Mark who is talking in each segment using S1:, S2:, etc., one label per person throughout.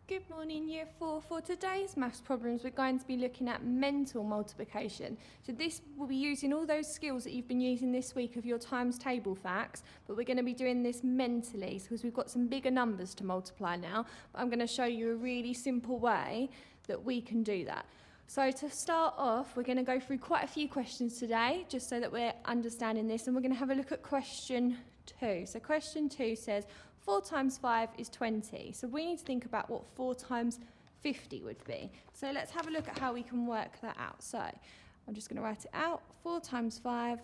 S1: Good morning, Year 4. For today's maths problems, we're going to be looking at mental multiplication. So this will be using all those skills that you've been using this week of your times table facts, but we're going to be doing this mentally because we've got some bigger numbers to multiply now. But I'm going to show you a really simple way that we can do that. So to start off, we're going to go through quite a few questions today, just so that we're understanding this, and we're going to have a look at question 2. So question 2 says, 4 times 5 is 20. So we need to think about what 4 times 50 would be. So let's have a look at how we can work that out. So I'm just going to write it out. 4 times 5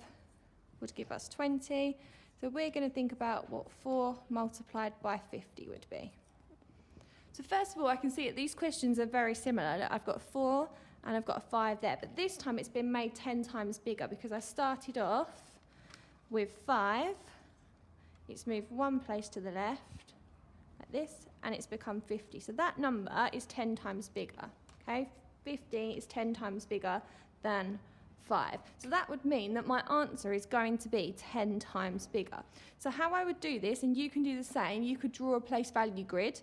S1: would give us 20. So we're going to think about what 4 multiplied by 50 would be. So first of all, I can see that these questions are very similar. I've got 4 and I've got a 5 there. But this time it's been made 10 times bigger because I started off with 5. It's moved one place to the left, like this, and it's become 50. So that number is 10 times bigger, okay? 50 is 10 times bigger than 5. So that would mean that my answer is going to be 10 times bigger. So how I would do this, and you can do the same, you could draw a place value grid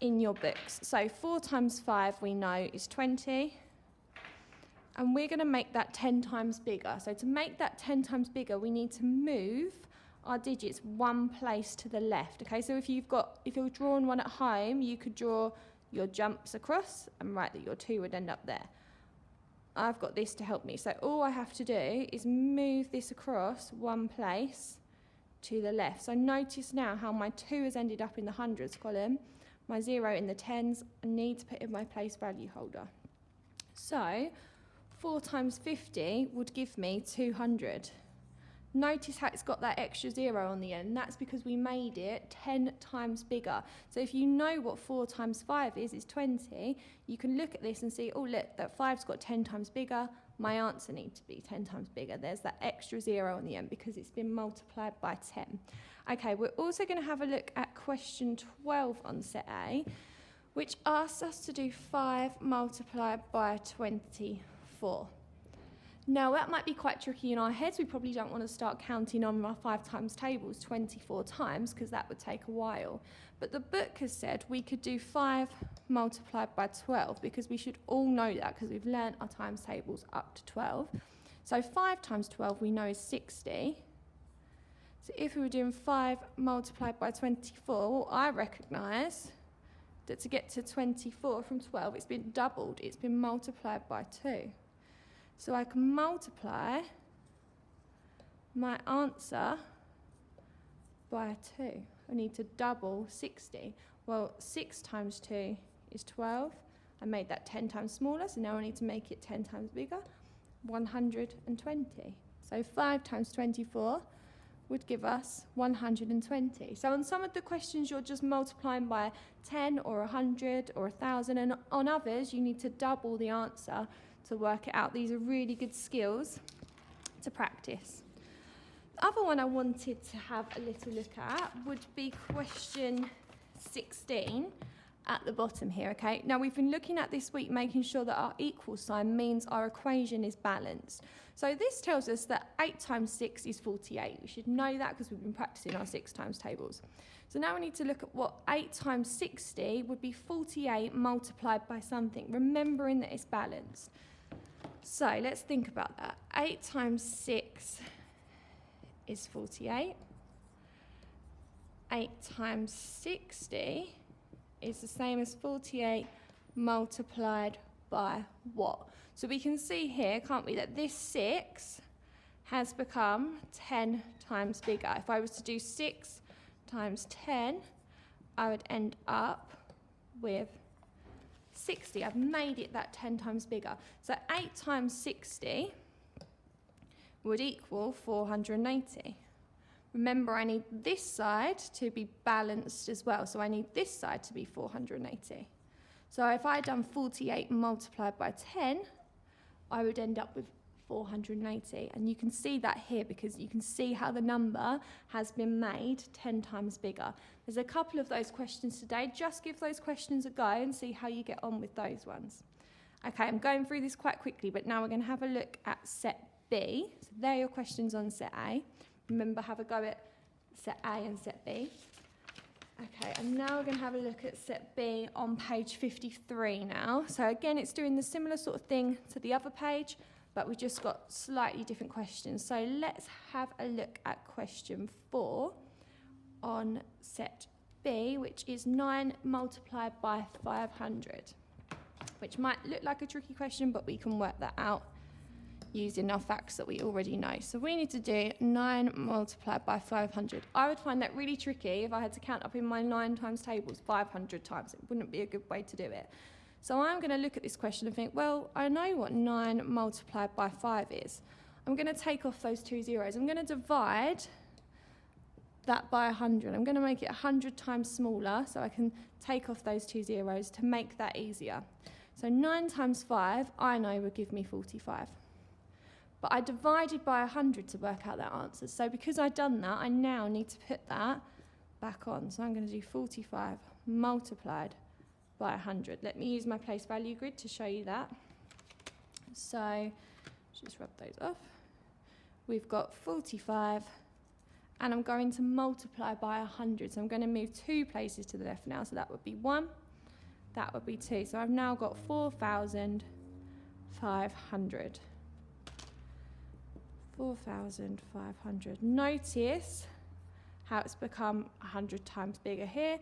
S1: in your books. So 4 times 5 we know is 20, and we're going to make that 10 times bigger. So to make that 10 times bigger, we need to move our digits one place to the left. Okay, so if you're drawing one at home, you could draw your jumps across and write that your 2 would end up there. I've got this to help me. So all I have to do is move this across one place to the left. So notice now how my 2 has ended up in the hundreds column, my 0 in the tens. I need to put in my place value holder. So 4 times 50 would give me 200. Notice how it's got that extra 0 on the end. That's because we made it 10 times bigger. So if you know what 4 times 5 is 20, you can look at this and see, oh look, that 5's got 10 times bigger. My answer needs to be 10 times bigger. There's that extra 0 on the end because it's been multiplied by 10. Okay, we're also going to have a look at question 12 on set A, which asks us to do 5 multiplied by 24. Now, that might be quite tricky in our heads. We probably don't want to start counting on our 5 times tables 24 times because that would take a while. But the book has said we could do 5 multiplied by 12 because we should all know that because we've learnt our times tables up to 12. So 5 times 12 we know is 60. So if we were doing 5 multiplied by 24, well, I recognise that to get to 24 from 12, it's been doubled. It's been multiplied by 2. So I can multiply my answer by 2. I need to double 60. Well, 6 times 2 is 12. I made that 10 times smaller, so now I need to make it 10 times bigger, 120. So 5 times 24 would give us 120. So on some of the questions, you're just multiplying by 10 or 100 or 1,000, and on others, you need to double the answer to work it out. These are really good skills to practice. The other one I wanted to have a little look at would be question 16 at the bottom here, okay? Now, we've been looking at this week making sure that our equal sign means our equation is balanced. So this tells us that 8 times 6 is 48. We should know that because we've been practicing our 6 times tables. So now we need to look at what 8 times 60 would be 48 multiplied by something, remembering that it's balanced. So let's think about that. 8 times 6 is 48. 8 times 60 is the same as 48 multiplied by what? So we can see here, can't we, that this 6 has become 10 times bigger. If I was to do 6 times 10, I would end up with 60. I've made it that 10 times bigger. So 8 times 60 would equal 480. Remember, I need this side to be balanced as well. So I need this side to be 480. So if I had done 48 multiplied by 10, I would end up with 480. And you can see that here because you can see how the number has been made 10 times bigger. There's a couple of those questions today. Just give those questions a go and see how you get on with those ones. Okay, I'm going through this quite quickly, but now we're going to have a look at set B. So there are your questions on set A. Remember, have a go at set A and set B. Okay, and now we're going to have a look at set B on page 53 now. So again, it's doing the similar sort of thing to the other page, but we've just got slightly different questions. So let's have a look at question 4 on set B, which is 9 multiplied by 500, which might look like a tricky question, but we can work that out using our facts that we already know. So we need to do 9 multiplied by 500. I would find that really tricky if I had to count up in my 9 times tables 500 times. It wouldn't be a good way to do it. So I'm going to look at this question and think, well, I know what 9 multiplied by 5 is. I'm going to take off those 2 zeros. I'm going to divide that by 100. I'm going to make it 100 times smaller so I can take off those 2 zeros to make that easier. So 9 times 5, I know would give me 45. But I divided by 100 to work out that answer. So because I've done that, I now need to put that back on. So I'm going to do 45 multiplied by 100. Let me use my place value grid to show you that. So just rub those off. We've got 45, and I'm going to multiply by 100. So I'm going to move 2 places to the left now. So that would be 1, that would be 2. So I've now got 4,500. 4,500. Notice how it's become 100 times bigger here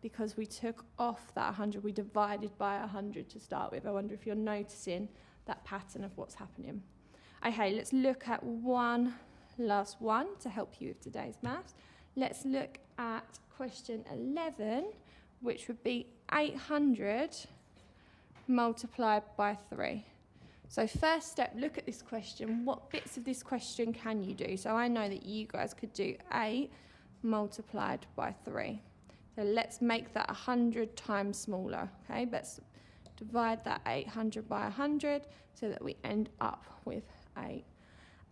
S1: because we took off that 100. We divided by 100 to start with. I wonder if you're noticing that pattern of what's happening. Okay, let's look at one last one to help you with today's maths. Let's look at question 11, which would be 800 multiplied by 3. So first step, look at this question. What bits of this question can you do? So I know that you guys could do 8 multiplied by 3. So let's make that 100 times smaller. Okay, let's divide that 800 by 100 so that we end up with 8.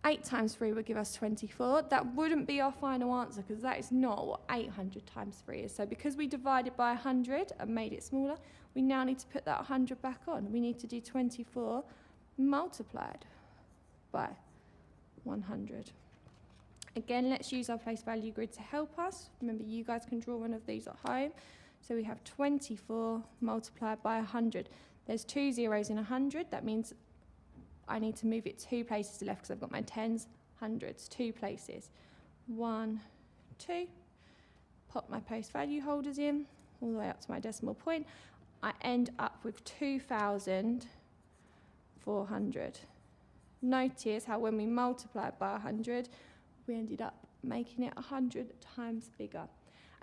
S1: 8 times 3 would give us 24. That wouldn't be our final answer because that is not what 800 times 3 is. So because we divided by 100 and made it smaller, we now need to put that 100 back on. We need to do 24 multiplied by 100. Again, let's use our place value grid to help us. Remember, you guys can draw one of these at home. So we have 24 multiplied by 100. There's 2 zeros in 100. That means I need to move it 2 places to the left because I've got my tens, hundreds, 2 places. 1, 2. Pop my place value holders in all the way up to my decimal point. I end up with 2,400. Notice how when we multiplied by 100, we ended up making it 100 times bigger.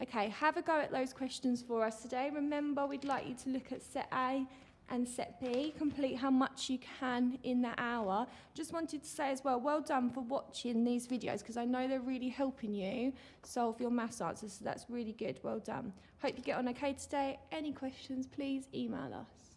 S1: Okay, have a go at those questions for us today. Remember, we'd like you to look at set A and set B, complete how much you can in that hour. Just wanted to say as well, well done for watching these videos because I know they're really helping you solve your maths answers, so that's really good. Well done. Hope you get on okay today. Any questions, please email us.